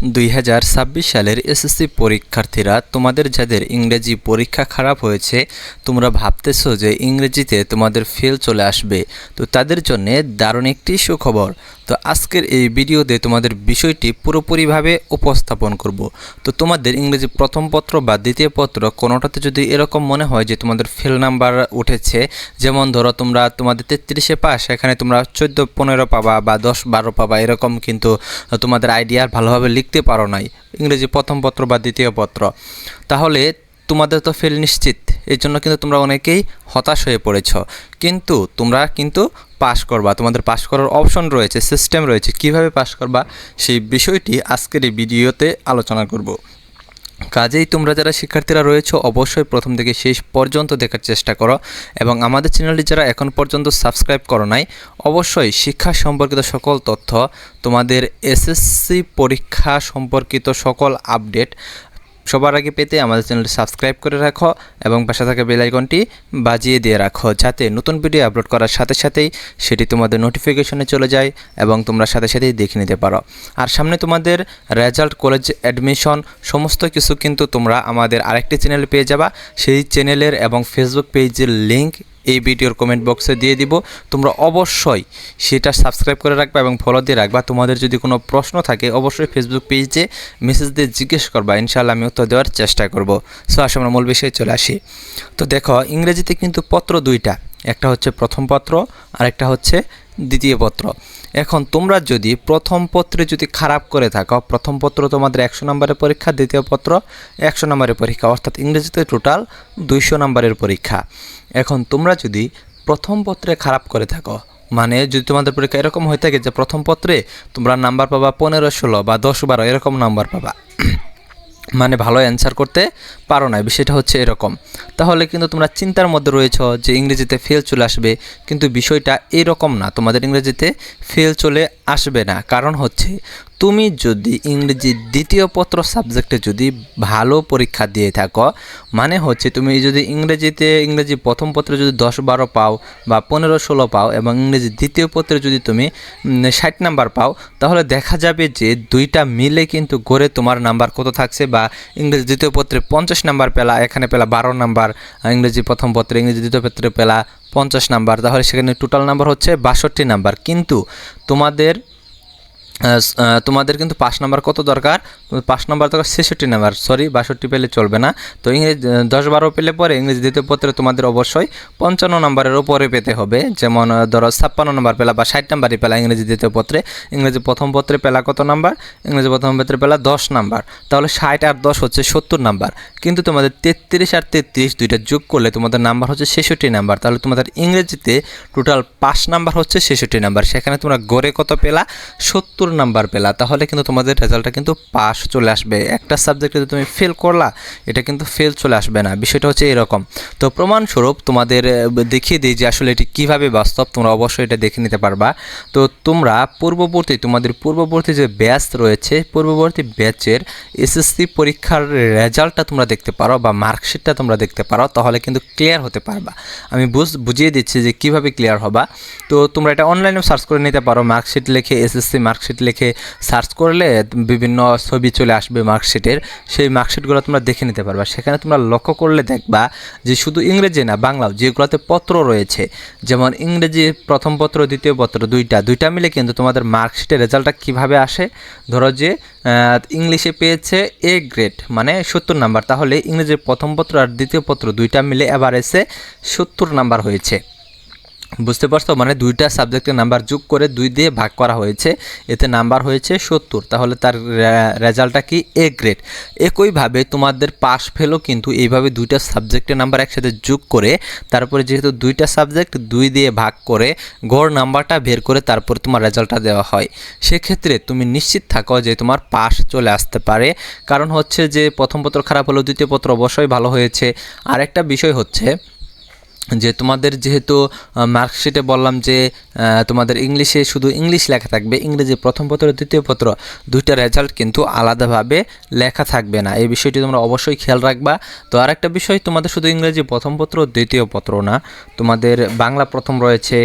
2026 সালের এসএসসি পরীক্ষার্থীরা, তোমাদের যাদের ইংরেজি পরীক্ষা খারাপ হয়েছে, তোমরা ভাবতেছো যে ইংরেজিতে তোমাদের ফেল চলে আসবে। তো তাদের জন্য দারুণ একটি সুখবর। তো আজকের এই ভিডিওতে তোমাদের বিষয়টি পুরোপুরিভাবে উপস্থাপন করব। তো তোমাদের ইংরেজি প্রথম পত্র বা দ্বিতীয় পত্র কোনোটাতে যদি এরকম মনে হয় যে তোমাদের ফেল নাম্বার উঠেছে, যেমন ধরো তোমাদের 33-এ পাস, এখানে তোমরা 14-15 পাবা বা 10-12 পাবা, এরকম কিন্তু তোমাদের আইডিয়া ভালোভাবে লিখতে পারো নাই ইংরেজি প্রথম পত্র বা দ্বিতীয় পত্র, তাহলে তোমাদের তো ফেল নিশ্চিত। এই জন্য কিন্তু তোমরা অনেকেই হতাশ হয়ে পড়েছ, কিন্তু তোমরা কিন্তু পাস করবা। তোমাদের পাস করার অপশন রয়েছে, সিস্টেম রয়েছে, কিভাবে পাস করবা সেই বিষয়টি আজকের এই ভিডিওতে আলোচনা করব। কাজেই তোমরা যারা শিক্ষার্থীরা রয়েছে অবশ্যই প্রথম থেকে শেষ পর্যন্ত দেখার চেষ্টা করো, এবং আমাদের চ্যানেলটি যারা এখন পর্যন্ত সাবস্ক্রাইব করো নাই, অবশ্যই শিক্ষা সম্পর্কিত সকল তথ্য, তোমাদের এসএসসি পরীক্ষা সম্পর্কিত সকল আপডেট সবার আগে পেতে আমাদের চ্যানেলটি সাবস্ক্রাইব করে রাখো এবং পাশে থাকা বেল আইকনটি বাজিয়ে দিয়ে রাখো, যাতে নতুন ভিডিও আপলোড করার সাথে সাথেই সেটি তোমাদের নোটিফিকেশনে চলে যায় এবং তোমরা সাথে সাথেই দেখে নিতে পারো। আর সামনে তোমাদের রেজাল্ট, কলেজ অ্যাডমিশন সমস্ত কিছু কিন্তু তোমরা আমাদের আরেকটি চ্যানেলে পেয়ে যাবা। সেই চ্যানেলের এবং ফেসবুক পেজের লিঙ্ক এই ভিডিওর কমেন্ট বক্সে দিয়ে দিব। তোমরা অবশ্যই সেটা সাবস্ক্রাইব করে রাখবা এবং ফলো দিয়ে রাখবা। তোমাদের যদি কোনো প্রশ্ন থাকে অবশ্যই ফেসবুক পেজে মেসেজ দিয়ে জিজ্ঞেস করবা, ইনশাআল্লাহ আমি উত্তর দেওয়ার চেষ্টা করব। সো আসলে আমরা মূল বিষয়ে চলে আসি। তো দেখো, ইংরেজিতে কিন্তু পত্র দুইটা, একটা হচ্ছে প্রথম পত্র আর একটা হচ্ছে দ্বিতীয় পত্র। এখন তোমরা যদি প্রথম পত্রে যদি খারাপ করে থাকো, প্রথম পত্র তোমাদের 100 নম্বরের পরীক্ষা, দ্বিতীয় পত্র 100 নম্বরের পরীক্ষা, অর্থাৎ ইংরেজিতে টোটাল 200 নম্বরের পরীক্ষা। এখন তোমরা যদি প্রথম পত্রে খারাপ করে থাকো, মানে যদি তোমাদের পরীক্ষা এরকম হয়ে থাকে যে প্রথম পত্রে তোমরা নাম্বার পাবা 15-16 বা 10-12 এরকম নাম্বার পাবা, মানে ভালো অ্যান্সার করতে পারো না, বিষয়টা হচ্ছে এরকম, তাহলে কিন্তু তোমরা চিন্তার মধ্যে রয়েছো যে ইংরেজিতে ফেল চলে আসবে। কিন্তু বিষয়টা এরকম না, তোমাদের ইংরেজিতে ফেল চলে আসবে না। কারণ হচ্ছে তুমি যদি ইংরেজি দ্বিতীয় পত্র সাবজেক্টে যদি ভালো পরীক্ষা দিয়ে থাকো, মানে হচ্ছে তুমি যদি ইংরেজি প্রথম পত্রে যদি 10-12 পাও বা 15-16 পাও এবং ইংরেজি দ্বিতীয় পত্রে যদি তুমি 60 নাম্বার পাও, তাহলে দেখা যাবে যে দুইটা মিলে কিন্তু গড়ে তোমার নাম্বার কত থাকছে, বা ইংরেজি দ্বিতীয় পত্রে 50 নাম্বার পেলা, এখানে পেলা 12 নাম্বার, ইংরেজি প্রথম পত্রে ইংরেজি দ্বিতীয় পত্রে পেলা 50 নাম্বার, তাহলে সেখানে টোটাল নাম্বার হচ্ছে 62 নাম্বার। কিন্তু তোমাদের কিন্তু 5 নাম্বার কত দরকার, 5 নাম্বার দরকার 66 নাম্বার, 62 পেলে চলবে না। তো ইংরেজি 10-12 পেলে পরে ইংরেজি দ্বিতীয় পত্রে তোমাদের অবশ্যই 55 নাম্বারের উপরে পেতে হবে। যেমন ধরো 56 নাম্বার পেলা বা 60 নাম্বারই পেলা ইংরেজি দ্বিতীয় পত্রে, ইংরেজি প্রথম পত্রে পেলা কত নাম্বার, ইংরেজি প্রথম পত্রে পেলা 10 নাম্বার, তাহলে 60 আর 10 হচ্ছে 70 নাম্বার। কিন্তু তোমাদের 33 আর 33 দুইটা যোগ করলে তোমাদের নাম্বার হচ্ছে 66 নাম্বার, তাহলে তোমাদের ইংরেজিতে টোটাল 5 নাম্বার হচ্ছে 66 নাম্বার। সেখানে তোমরা গড়ে কত পেলা, 70 নাম্বার পেলা, তাহলে কিন্তু তোমাদের রেজাল্টটা কিন্তু পাস চলে আসবে। একটা সাবজেক্টে যদি তুমি ফেল করলা, এটা কিন্তু ফেল চলে আসবে না, বিষয়টা হচ্ছে এরকম। তো প্রমাণস্বরূপ তোমাদের দেখিয়ে দিই যে আসলে এটি কীভাবে বাস্তব, তোমরা অবশ্যই এটা দেখে নিতে পারবা। তো তোমরা তোমাদের পূর্ববর্তী যে ব্যাচ রয়েছে, পূর্ববর্তী ব্যাচের এসএসসি পরীক্ষার রেজাল্টটা তোমরা দেখতে পারো বা মার্কশিটটা তোমরা দেখতে পারো, তাহলে কিন্তু ক্লিয়ার হতে পারবা। আমি বুঝিয়ে দিচ্ছি যে কীভাবে ক্লিয়ার হবা। তো তোমরা এটা অনলাইনেও সার্চ করে নিতে পারো, মার্কশিট লিখে এসএসসি মার্কশিট লিখে সার্চ করলে বিভিন্ন ছবি চলে আসবে মার্কশিটের, সেই মার্কশিটগুলো তোমরা দেখে নিতে পারবা। সেখানে তোমরা লক্ষ্য করলে দেখবা যে শুধু ইংরেজি না, বাংলাও যেগুলোতে পত্র রয়েছে, যেমন ইংরেজি প্রথম পত্র দ্বিতীয় পত্র দুইটা মিলে কিন্তু তোমাদের মার্কশিটের রেজাল্টটা কীভাবে আসে। ধরো যে ইংলিশে পেয়েছে এ গ্রেড, মানে 70 নাম্বার, তাহলে ইংরেজির প্রথম পত্র আর দ্বিতীয় পত্র দুইটা মিলে এভারেজে 70 নাম্বার হয়েছে। বুঝতে পারছো, মানে দুইটা সাবজেক্টের নাম্বার যোগ করে 2 দিয়ে ভাগ করা হয়েছে, এতে নাম্বার হয়েছে 70, তাহলে তার রেজাল্টটা কি এ গ্রেড। একইভাবে তোমাদের পাস ফেলও কিন্তু এইভাবে দুইটা সাবজেক্টের নাম্বার একসাথে যোগ করে, তারপরে যেহেতু দুইটা সাবজেক্ট 2 দিয়ে ভাগ করে গড় নাম্বারটা বের করে তারপরে তোমার রেজাল্টটা দেওয়া হয়। সেক্ষেত্রে তুমি নিশ্চিত থাকো যে তোমার পাস চলে আসতে পারে। কারণ হচ্ছে যে প্রথম পত্র খারাপ হলেও দ্বিতীয় পত্র অবশ্যই ভালো হয়েছে। আরেকটা বিষয় হচ্ছে যে তোমাদের যেহেতু মার্কশিটে বললাম যে তোমাদের ইংলিশে শুধু ইংলিশ লেখা থাকবে, ইংরেজি প্রথম পত্র দ্বিতীয় পত্র দুইটা রেজাল্ট কিন্তু আলাদাভাবে লেখা থাকবে না, এই বিষয়টি তোমরা অবশ্যই খেয়াল রাখবা। তো আরেকটা বিষয়, তোমাদের শুধু ইংরেজি প্রথম পত্র দ্বিতীয় পত্র না, তোমাদের বাংলা প্রথম রয়েছে,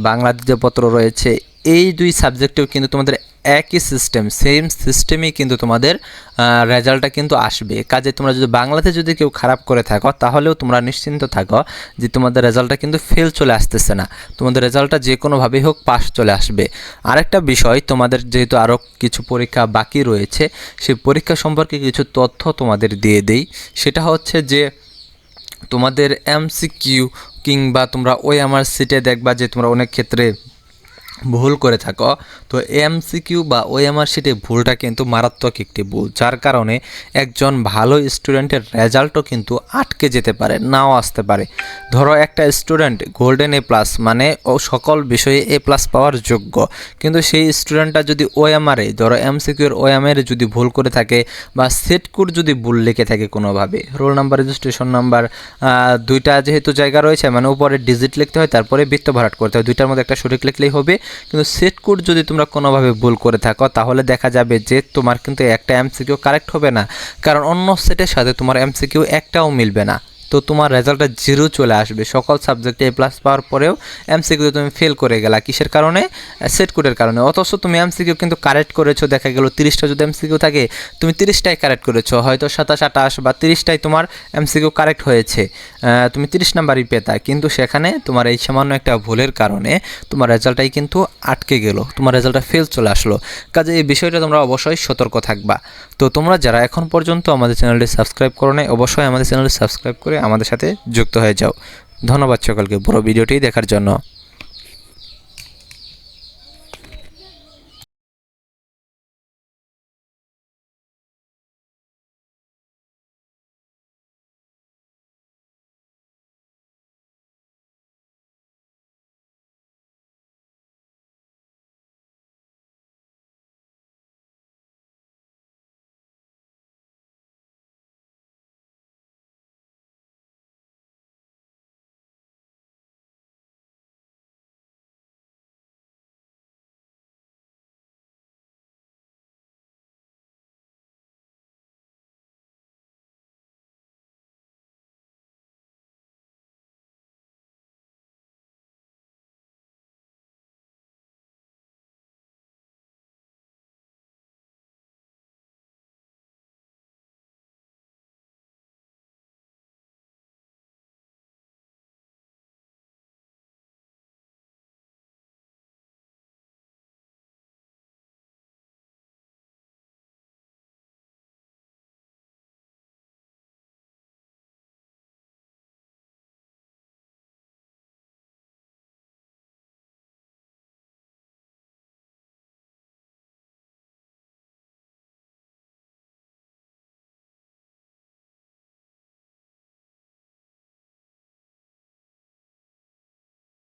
বাংলা দ্বিতীয় পত্র রয়েছে, এই দুই সাবজেক্টেও কিন্তু তোমাদের একই সিস্টেম, সেম সিস্টেমেই কিন্তু তোমাদের রেজাল্টটা কিন্তু আসবে। কাজে তোমরা যদি বাংলাতে যদি কেউ খারাপ করে থাকো তাহলেও তোমরা নিশ্চিন্ত থাকো যে তোমাদের রেজাল্টটা কিন্তু ফেল চলে আসতেছে না, তোমাদের রেজাল্টটা যে কোনোভাবেই হোক পাস চলে আসবে। আরেকটা বিষয়, তোমাদের যেহেতু আরও কিছু পরীক্ষা বাকি রয়েছে, সেই পরীক্ষা সম্পর্কে কিছু তথ্য তোমাদের দিয়ে দেই। সেটা হচ্ছে যে তোমাদের এমসিকিউ কিংবা তোমরা ওএমআর সিটে দেখবা যে তোমরা অনেক ক্ষেত্রে ভুল করে থাকো। তো এমসিকিউ বা ওএমআর শিটে ভুলটা কিন্তু মারাত্মক একটি ভুল, যার কারণে একজন ভালো স্টুডেন্টের রেজাল্টও কিন্তু আটকে যেতে পারে, নাও আসতে পারে। ধরো একটা স্টুডেন্ট গোল্ডেন এ প্লাস মানে ও সকল বিষয়ে এ প্লাস পাওয়ার যোগ্য, কিন্তু সেই স্টুডেন্টটা যদি ওএমআরে ধরো এমসিকিউর ওএমআরে যদি ভুল করে থাকে বা সেট কোড যদি ভুল লিখে থাকে কোনোভাবে, রোল নাম্বার রেজিস্ট্রেশন নাম্বার দুইটা যেহেতু জায়গা রয়েছে, মানে উপরে ডিজিট লিখতে হয় তারপরে বৃত্ত ভরাট করতে হয়, দুইটার মধ্যে একটা সঠিক লিখলেই হবে। কিন্তু সেট কোড যদি তোমরা কোনোভাবে ভুল করে থাকো তাহলে দেখা যাবে যে তোমার কিন্তু একটা এমসিকিউ কারেক্ট হবে না, কারণ অন্য সেটের সাথে তোমার এমসিকিউ একটাও মিলবে না। তো তোমার রেজাল্টটা জিরো চলে আসবে, সকল সাবজেক্টে এ প্লাস পাওয়ার পরেও এমসিকিউ তুমি ফেল করে গেলা, কিসের কারণে? সেট কোডের কারণে। অথচ তুমি এমসিকিউ কিন্তু কারেক্ট করেছো, দেখা গেল 30টা যদি এমসিকিউ থাকে তুমি 30টাই কারেক্ট করেছো, হয়তো 27, 28 বা 30টাই তোমার এমসিকিউ কারেক্ট হয়েছে, তুমি 30 নাম্বারই পেতা, কিন্তু সেখানে তোমার এই সামান্য একটা ভুলের কারণে তোমার রেজাল্টটাই কিন্তু আটকে গেল, তোমার রেজাল্টটা ফেল চলে আসলো। কাজে এই বিষয়টা তোমরা অবশ্যই সতর্ক থাকবা। তো তোমরা যারা এখন পর্যন্ত আমাদের চ্যানেলটি সাবস্ক্রাইব করো নাই, অবশ্যই আমাদের চ্যানেলটি সাবস্ক্রাইব করে আমাদের সাথে যুক্ত হয়ে যাও। ধন্যবাদ সকলকে পুরো ভিডিওটি দেখার জন্য।